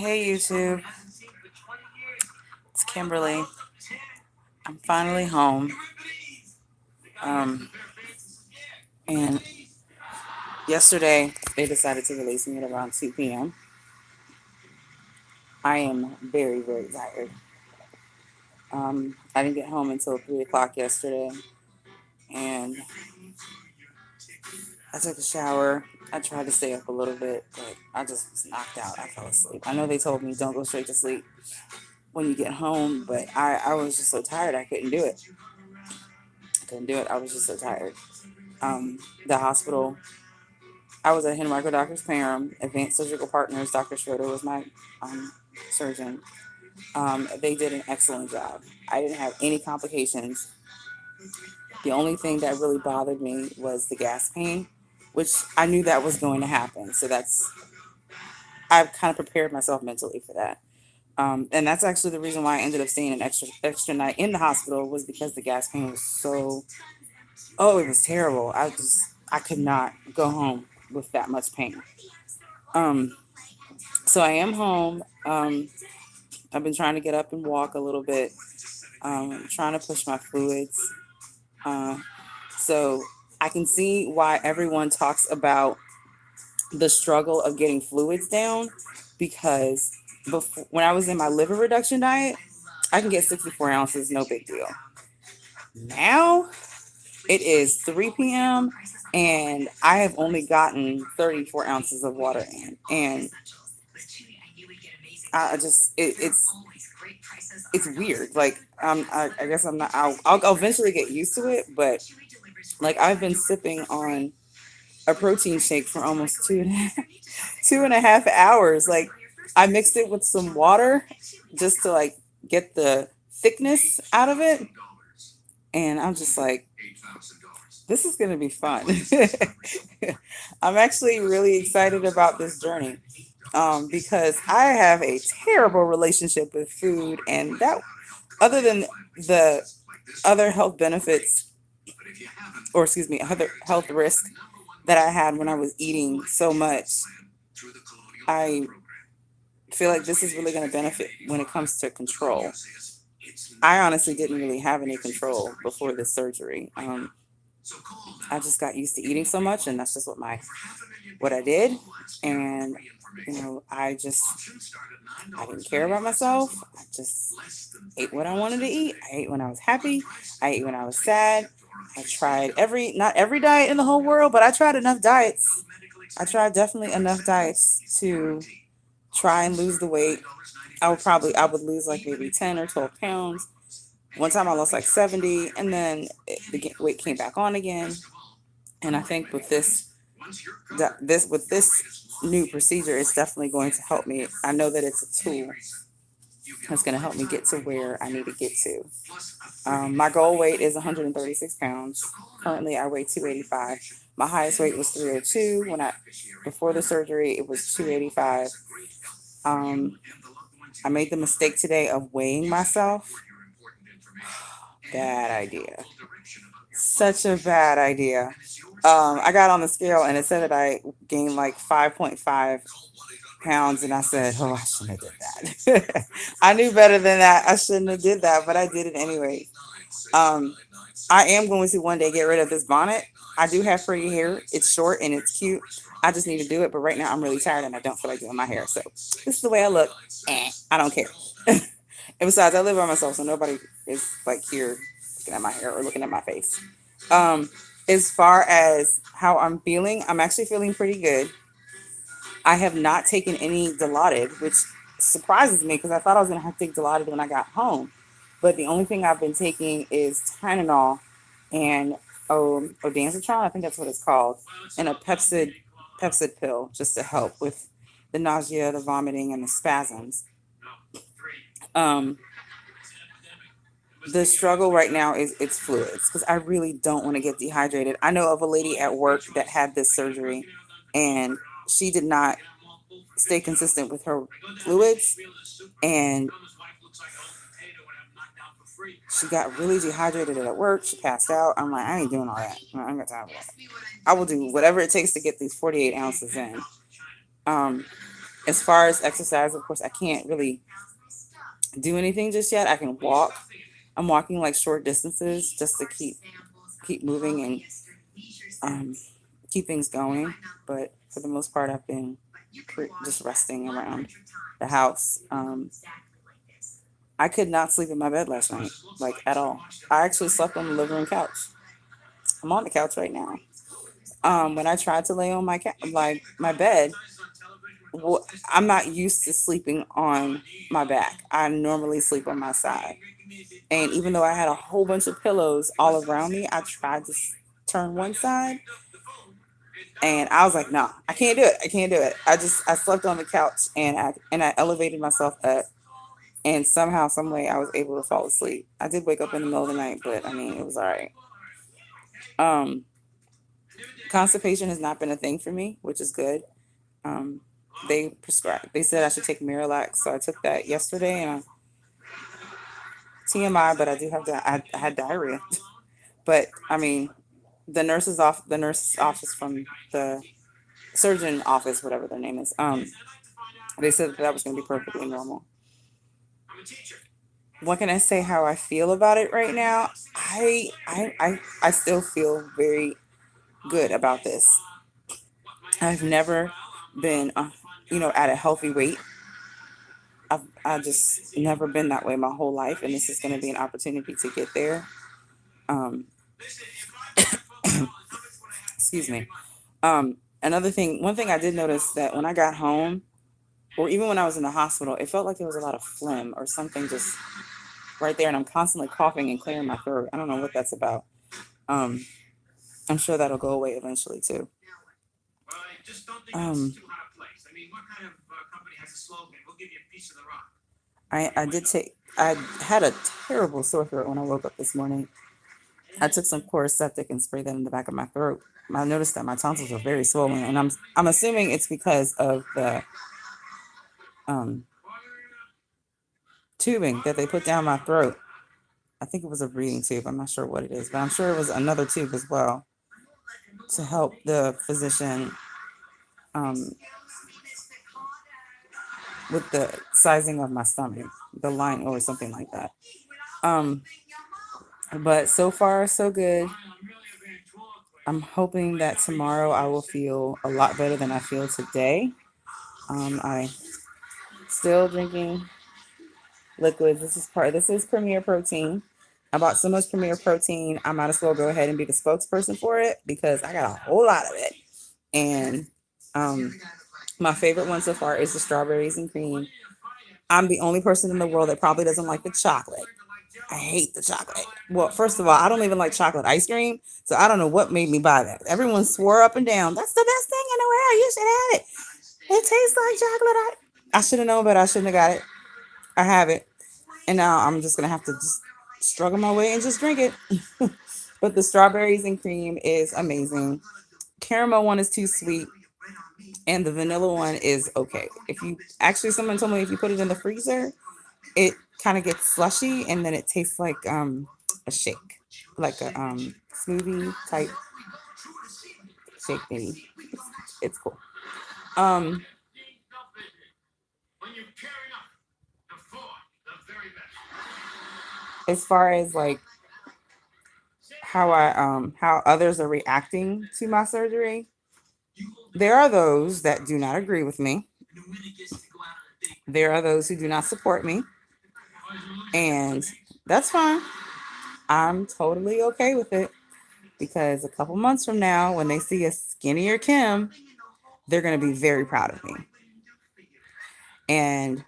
Hey YouTube, it's Kimberly. I'm finally home. Um, and yesterday they decided to release me at around 2 p.m. I am very, very tired. I didn't get home until 3 o'clock yesterday, and I took a shower. I tried to stay up a little bit, but I just was knocked out. I fell asleep. I know they told me don't go straight to sleep when you get home, but I was just so tired I couldn't do it. I couldn't do it. I was just so tired. The hospital I was at Henry Doctors Parham, Advanced Surgical Partners. Dr. Schroeder was my um, surgeon. They did an excellent job. I didn't have any complications. The only thing that really bothered me was the gas pain, which I knew that was going to happen. So I've kind of prepared myself mentally for that. And that's actually the reason why I ended up staying an extra night in the hospital was because the gas pain was it was terrible. I could not go home with that much pain. Um, so I am home. I've been trying to get up and walk a little bit, trying to push my fluids. Uh, so I can see why everyone talks about the struggle of getting fluids down because when I was in my liver reduction diet, I can get 64 ounces, no big deal. Now it is 3 p.m. and I have only gotten 34 ounces of water in. And it's weird. Like I guess I'm not. I'll eventually get used to it, but like I've been sipping on a protein shake for almost 2.5 hours. Like I mixed it with some water just to like get the thickness out of it, and I'm just like, this is gonna be fun. I'm actually really excited about this journey. Because I have a terrible relationship with food, and that, other than the other health benefits, or excuse me, other health risks that I had when I was eating so much, I feel like this is really going to benefit when it comes to control. I honestly didn't really have any control before this surgery. I just got used to eating so much, and that's just what I did, and I didn't care about myself. I just ate what I wanted to eat. I ate when I was happy. I ate when I was sad. I tried not every diet in the whole world, but I tried enough diets. I tried definitely enough diets to try and lose the weight. I would lose like maybe 10 or 12 pounds. One time I lost like 70, and then the weight came back on again. And I think with with this new procedure, it's definitely going to help me. I know that it's a tool that's going to help me get to where I need to get to. My goal weight is 136 pounds. Currently, I weigh 285. My highest weight was 302. Before the surgery, it was 285. Um, I made the mistake today of weighing myself. Bad idea. Such a bad idea. I got on the scale and it said that I gained like 5.5 pounds, and I said, "Oh, I shouldn't have did that." I knew better than that. I shouldn't have did that, but I did it anyway. Um, I am going to one day get rid of this bonnet. I do have pretty hair. It's short and it's cute. I just need to do it, but right now I'm really tired and I don't feel like doing my hair. So this is the way I look. I don't care. And besides, I live by myself, so nobody is like here looking at my hair or looking at my face. Um, as far as how I'm feeling, I'm actually feeling pretty good. I have not taken any Dilaudid, which surprises me because I thought I was going to have to take Dilaudid when I got home. But the only thing I've been taking is Tylenol and Ondansetron, I think that's what it's called, and a Pepsid pill just to help with the nausea, the vomiting, and the spasms. Um, the struggle right now is it's fluids because I really don't want to get dehydrated. I know of a lady at work that had this surgery, and she did not stay consistent with her fluids, and she got really dehydrated at work. She passed out. I'm like, I ain't doing all that. I ain't got time for that. I will do whatever it takes to get these 48 ounces in. Um, As far as exercise, of course, I can't really do anything just yet. I can walk. I'm walking like short distances just to keep moving and um, keep things going. But for the most part, I've been just resting around the house. I could not sleep in my bed last night, like at all. I actually slept on the living room couch. I'm on the couch right now. When I tried to lay on like my bed, I'm not used to sleeping on my back. I normally sleep on my side. And even though I had a whole bunch of pillows all around me, I tried to turn one side and I was like, no, I can't do it. I can't do it. I slept on the couch and I elevated myself up and somehow, some way I was able to fall asleep. I did wake up in the middle of the night, but I mean, it was all right. Um, Constipation has not been a thing for me, which is good. Um, they said I should take Miralax, so I took that yesterday, and TMI, but I do have I had diarrhea. But I mean, the nurse's office from the surgeon office, whatever their name is. They said that was going to be perfectly normal. What can I say? How I feel about it right now? I still feel very good about this. I've never been, at a healthy weight. I just never been that way my whole life, and this is going to be an opportunity to get there. Um, excuse me. One thing I did notice that when I got home, or even when I was in the hospital, it felt like there was a lot of phlegm or something just right there, and I'm constantly coughing and clearing my throat. I don't know what that's about. Um, I'm sure that'll go away eventually too. Um, I did take. I had a terrible sore throat when I woke up this morning. I took some Chloraseptic and sprayed that in the back of my throat. I noticed that my tonsils are very swollen, and I'm assuming it's because of the um, tubing that they put down my throat. I think it was a breathing tube. I'm not sure what it is, but I'm sure it was another tube as well to help the physician um, with the sizing of my stomach, the line or something like that. Um, but so far, so good. I'm hoping that tomorrow I will feel a lot better than I feel today. I still drinking liquids. This is Premier Protein. I bought so much Premier Protein, I might as well go ahead and be the spokesperson for it because I got a whole lot of it. And my favorite one so far is the strawberries and cream. I'm the only person in the world that probably doesn't like the chocolate. I hate the chocolate. Well, first of all, I don't even like chocolate ice cream, so I don't know what made me buy that. Everyone swore up and down, that's the best thing in the world. You should have it. It tastes like chocolate. I should have known, but I shouldn't have got it. I have it, and now I'm just gonna have to just struggle my way and just drink it. But the strawberries and cream is amazing. Caramel one is too sweet, and the vanilla one is okay. If you actually, someone told me if you put it in the freezer, it kind of gets slushy, and then it tastes like a shake, like a smoothie type shake maybe. It's cool. Um, as far as like how others are reacting to my surgery, there are those that do not agree with me. There are those who do not support me, and that's fine. I'm totally okay with it because a couple months from now, when they see a skinnier Kim, they're going to be very proud of me. And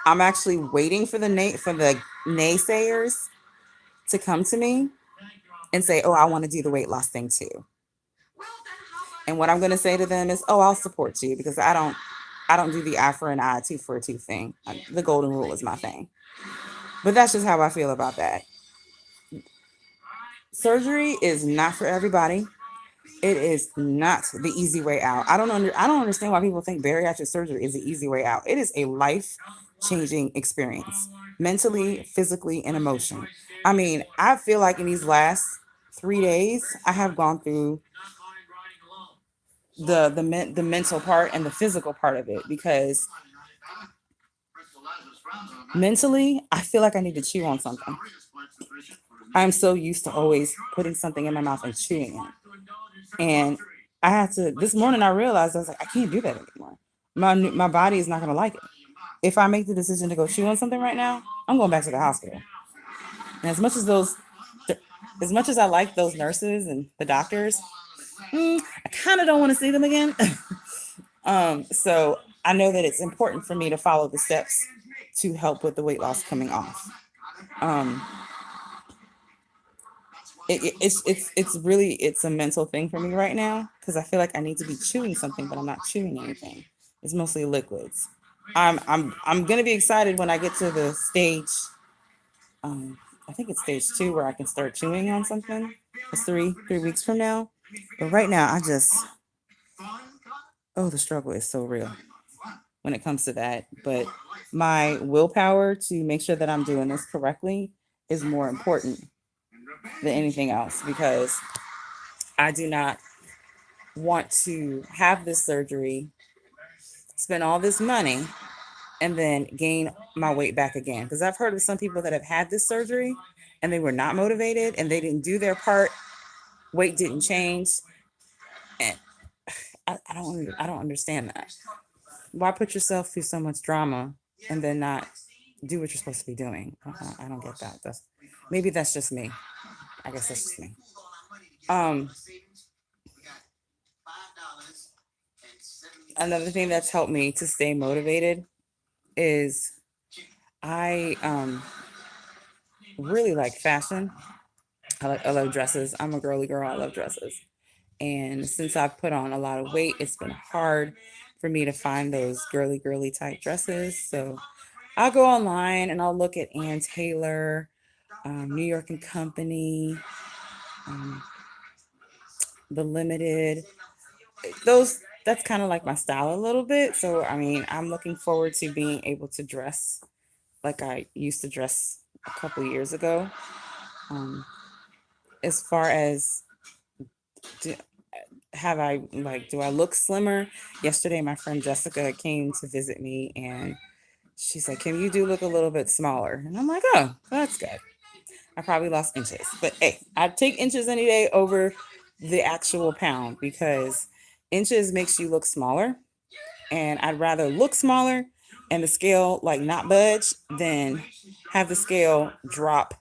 I'm actually waiting for the naysayers to come to me and say, "Oh, I want to do the weight loss thing too." And what I'm going to say to them is, "Oh, I'll support you because I don't do the eye for an eye, tooth for a tooth thing. The golden rule is my thing." But that's just how I feel about that. Surgery is not for everybody. It is not the easy way out. I don't understand why people think bariatric surgery is the easy way out. It is a life changing experience, mentally, physically, and emotionally. I mean, I feel like in these last 3 days, I have gone through the mental part and the physical part of it, because mentally I feel like I need to chew on something. I'm so used to always putting something in my mouth and chewing it. And I had to, this morning I realized, I was like, I can't do that anymore. My body is not going to like it. If I make the decision to go chew on something right now, I'm going back to the hospital. And as much as I like those nurses and the doctors, I kind of don't want to see them again. So I know that it's important for me to follow the steps to help with the weight loss coming off. Um, it's really, it's a mental thing for me right now, because I feel like I need to be chewing something, but I'm not chewing anything. It's mostly liquids. I'm gonna be excited when I get to the stage. I think it's stage 2 where I can start chewing on something. It's three weeks from now. But right now, the struggle is so real when it comes to that. But my willpower to make sure that I'm doing this correctly is more important than anything else, because I do not want to have this surgery, spend all this money, and then gain my weight back again. Because I've heard of some people that have had this surgery and they were not motivated and they didn't do their part, weight didn't change. And I don't understand that. Why put yourself through so much drama and then not do what you're supposed to be doing? I don't get that. Maybe that's just me. I guess that's just me. Um, Another thing that's helped me to stay motivated is I really like fashion. I love dresses. I'm a girly girl. I love dresses. And since I've put on a lot of weight, it's been hard for me to find those girly type dresses. So I'll go online and I'll look at Ann Taylor, New York and Company, um, The Limited. That's kind of like my style a little bit. So I mean, I'm looking forward to being able to dress like I used to dress a couple years ago. Um, as far as do, do I look slimmer? Yesterday, my friend Jessica came to visit me and she said, Kim, you do look a little bit smaller. And I'm like, oh, that's good. I probably lost inches, but hey, I'd take inches any day over the actual pound, because inches makes you look smaller. And I'd rather look smaller and the scale like not budge than have the scale drop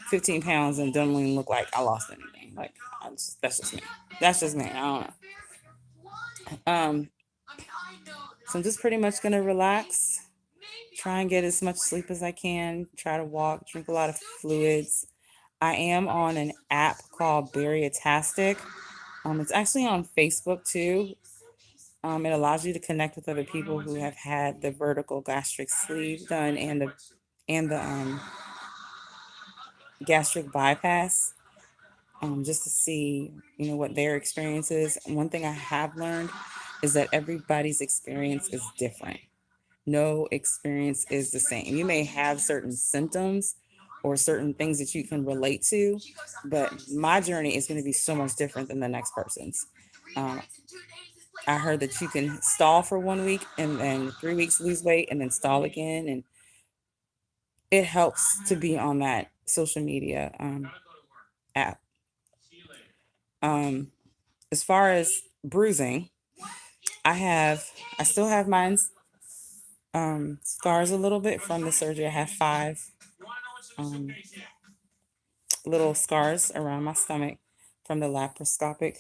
15 pounds and don't even look like I lost anything. Like, that's just me. That's just me. I don't know. So I'm just pretty much gonna relax, try and get as much sleep as I can, try to walk, drink a lot of fluids. I am on an app called Bariatastic. It's actually on Facebook too. It allows you to connect with other people who have had the vertical gastric sleeve done and the gastric bypass, just to see, what their experience is. And one thing I have learned is that everybody's experience is different. No experience is the same. You may have certain symptoms or certain things that you can relate to, but my journey is going to be so much different than the next person's. Um, I heard that you can stall for 1 week and then 3 weeks lose weight and then stall again. And it helps to be on that social media app. Um, as far as bruising, I still have mine scars a little bit from the surgery. I have 5 um, little scars around my stomach from the laparoscopic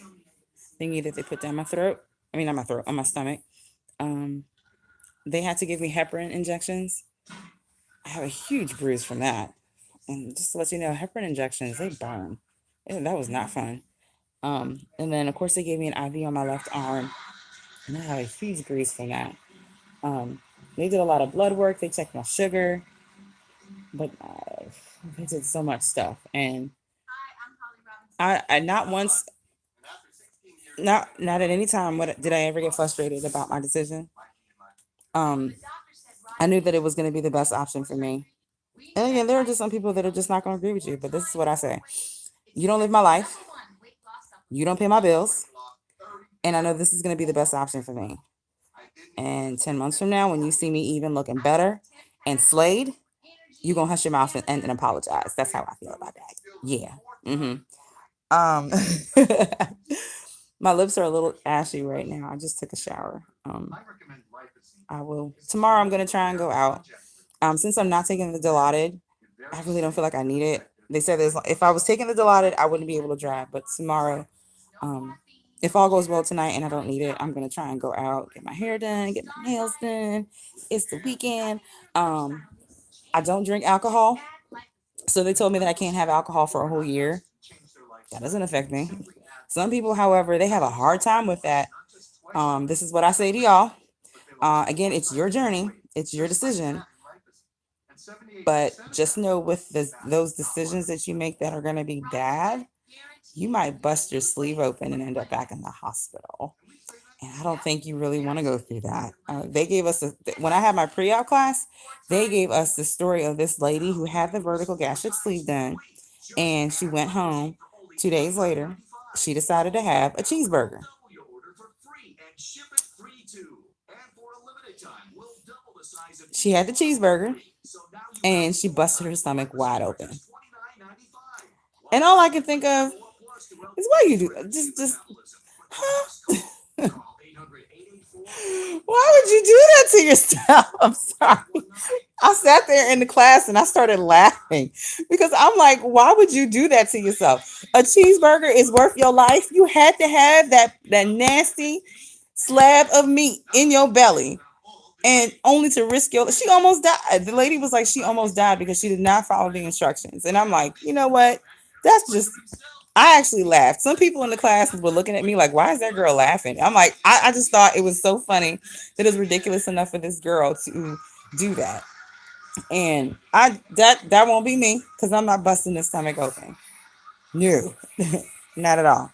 thingy that they put down my throat. I mean, not my throat, on my stomach. Um, they had to give me heparin injections. I have a huge bruise from that. And just to let you know, heparin injections, they burn. That was not fun. And then, of course, they gave me an IV on my left arm, and I have a huge bruise from that. They did a lot of blood work. They checked my sugar, but they did so much stuff. And I not once, not at any time, did I ever get frustrated about my decision. Um, I knew that it was going to be the best option for me. And again, there are just some people that are just not going to agree with you, but this is what I say. You don't live my life. You don't pay my bills. And I know this is going to be the best option for me. And 10 months from now, when you see me even looking better and slayed, you're going to hush your mouth and apologize. That's how I feel about that. Yeah. Um, my lips are a little ashy right now. I just took a shower. I will tomorrow. I'm gonna try and go out. Since I'm not taking the Dilaudid, I really don't feel like I need it. They said this if I was taking the Dilaudid, I wouldn't be able to drive. But tomorrow, um, if all goes well tonight and I don't need it, I'm gonna try and go out, get my hair done, get my nails done. It's the weekend. Um, I don't drink alcohol, so they told me that I can't have alcohol for a whole year. That doesn't affect me. Some people, however, they have a hard time with that. This is what I say to y'all. Again, it's your journey, it's your decision. But just know with those decisions that you make that are going to be bad, you might bust your sleeve open and end up back in the hospital. And I don't think you really want to go through that. They gave us, when I had my pre op class, they gave us the story of this lady who had the vertical gastric sleeve done, and she went home 2 days later. She decided to have a cheeseburger. She had the cheeseburger and she busted her stomach wide open. And all I can think of is why you do just huh? Why would you do that to yourself? I'm sorry. I sat there in the class and I started laughing because I'm like, why would you do that to yourself? A cheeseburger is worth your life. You had to have that nasty slab of meat in your belly and only to risk your she almost died. The lady was like she almost died because she did not follow the instructions. And I'm like, you know what? That's just I actually laughed. Some people in the classes were looking at me like, why is that girl laughing? I'm like, I just thought it was so funny that it was ridiculous enough for this girl to do that. And that won't be me because I'm not busting this stomach open. No, not at all.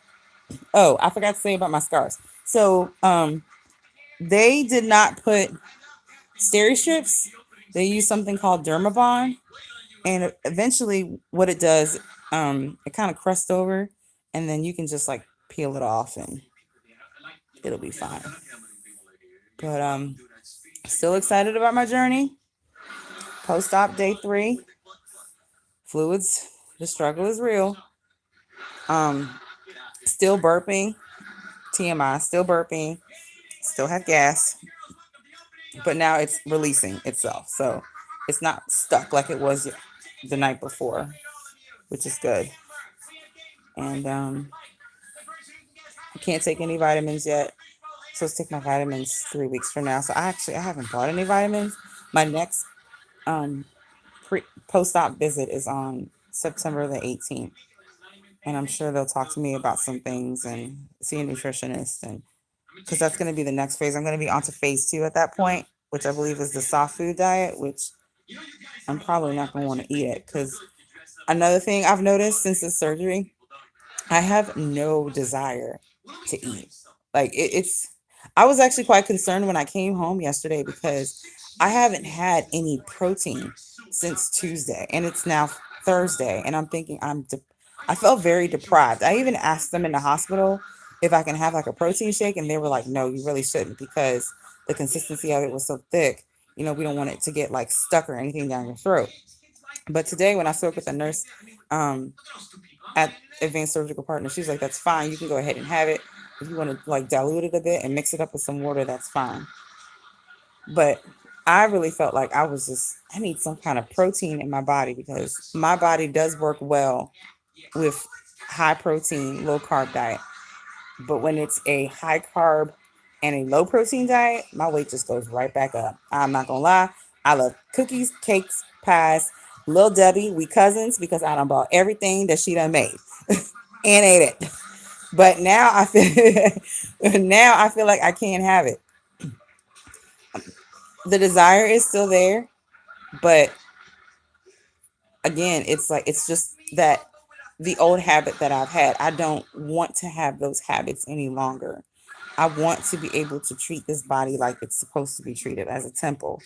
Oh, I forgot to say about my scars. So they did not put steri strips. They use something called Dermabond, and eventually, what it does, it kind of crusts over, and then you can just like peel it off, and it'll be fine. But still excited about my journey. Post op day 3, fluids. The struggle is real. Um, still burping. TMI. Still burping. Still have gas, but now it's releasing itself, so it's not stuck like it was the night before, which is good. And I can't take any vitamins yet. Supposed to take my vitamins 3 weeks from now. So I haven't bought any vitamins. My next um post op visit is on September the 18th. And I'm sure they'll talk to me about some things and see a nutritionist and because that's going to be the next phase. I'm going to be on to phase 2 at that point, which I believe is the soft food diet, which I'm probably not going to want to eat it because another thing I've noticed since the surgery, I have no desire to eat. Like it's I was actually quite concerned when I came home yesterday because I haven't had any protein since Tuesday and it's now Thursday and I'm thinking I felt very deprived. I even asked them in the hospital if I can have like a protein shake and they were like, "No, you really shouldn't because the consistency of it was so thick. We don't want it to get like stuck or anything down your throat." But today when I spoke with a nurse, um, at Advanced Surgical Partners. She's like, that's fine. You can go ahead and have it. If you want to like dilute it a bit and mix it up with some water, that's fine. But I really felt like I need some kind of protein in my body because my body does work well with high protein, low carb diet. But when it's a high carb and a low protein diet, my weight just goes right back up. I'm not gonna lie. I love cookies, cakes, pies. Lil Debbie, we cousins because I done bought everything that she done made and ate it. But now I feel now I feel like I can't have it. The desire is still there, but again, it's like it's just that the old habit that I've had. I don't want to have those habits any longer. I want to be able to treat this body like it's supposed to be treated as a temple.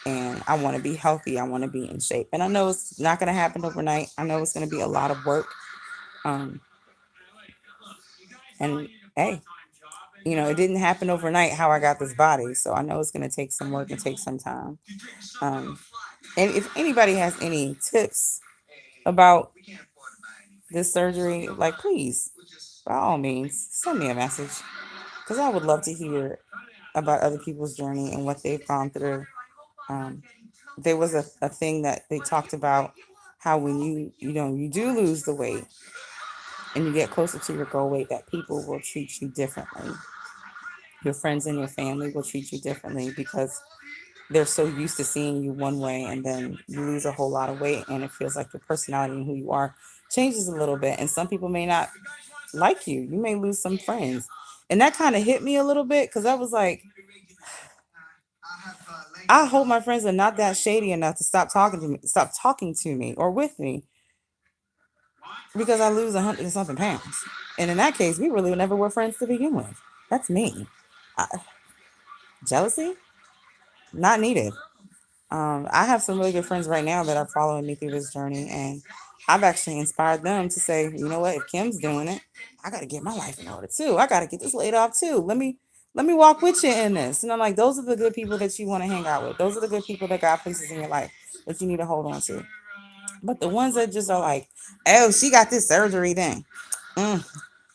And I want to be healthy. I want to be in shape. And I know it's not going to happen overnight. I know it's going to be a lot of work. Um, and hey, It didn't happen overnight how I got this body. So I know it's going to take some work and take some time. Um, and if anybody has any tips about this surgery, like, please, by all means, send me a message because I would love to hear about other people's journey and what they've gone through. Um, there was a thing that they talked about how when you do lose the weight and you get closer to your goal weight, that people will treat you differently. Your friends and your family will treat you differently because they're so used to seeing you one way, and then you lose a whole lot of weight and it feels like your personality and who you are changes a little bit. And some people may not like you. You may lose some friends. And that kind of hit me a little bit because I was like, I hope my friends are not that shady enough to stop talking to me or with me because I lose 100 and something pounds. And in that case, we really never were friends to begin with. That's me. I, jealousy? Not needed. I have some really good friends right now that are following me through this journey, and I've actually inspired them to say, you know what, if Kim's doing it, I got to get my life in order too. I got to get this laid off too. Let me walk with you in this. And I'm like, those are the good people that you want to hang out with. Those are the good people that God places in your life that you need to hold on to. But the ones that just are like, oh, she got this surgery then. Mm,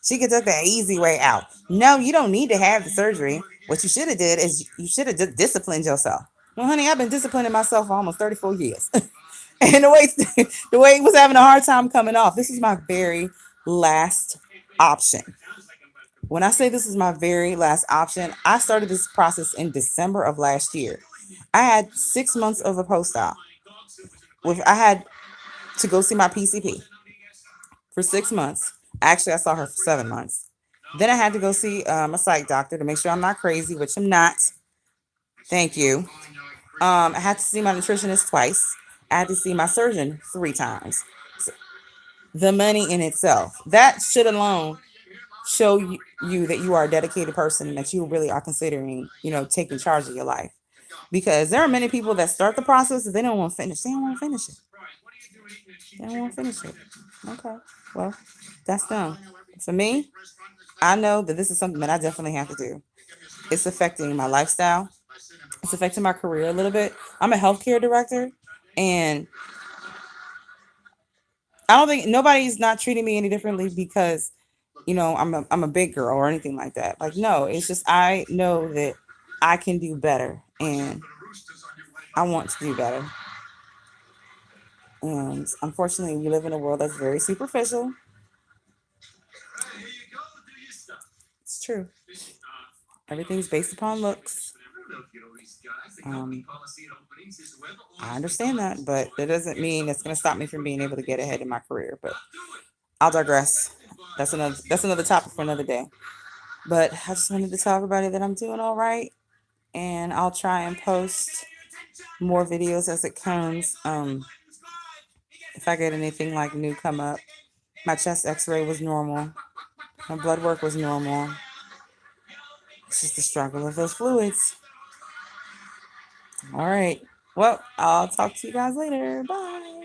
she could take the easy way out. No, you don't need to have the surgery. What you should have did is you should have disciplined yourself. Well, honey, I've been disciplining myself for almost 34 years. And the way it was having a hard time coming off. This is my very last option. When I say this is my very last option, I started this process in December of last year. I had 6 months of a post-op. I had to go see my PCP for 6 months. Actually, I saw her for 7 months. Then I had to go see a psych doctor to make sure I'm not crazy, which I'm not. Thank you. I had to see my nutritionist twice. I had to see my surgeon 3 times. So the money in itself, that should alone show you that you are a dedicated person and that you really are considering, taking charge of your life. Because there are many people that start the process and they don't want to finish. They don't want to finish it. They don't want to finish it. Okay. Well, that's done. For me, I know that this is something that I definitely have to do. It's affecting my lifestyle. It's affecting my career a little bit. I'm a healthcare director, and I don't think nobody's not treating me any differently because I'm a big girl or anything like that. Like, no, it's just I know that I can do better, and I want to do better. And unfortunately, we live in a world that's very superficial. It's true. Everything's based upon looks. Um, I understand that, but that doesn't mean it's going to stop me from being able to get ahead in my career. But I'll digress. That's another topic for another day. But I just wanted to tell everybody that I'm doing all right, and I'll try and post more videos as it comes. If I get anything like new come up, my chest X-ray was normal. My blood work was normal. It's just the struggle of those fluids. All right. Well, I'll talk to you guys later. Bye.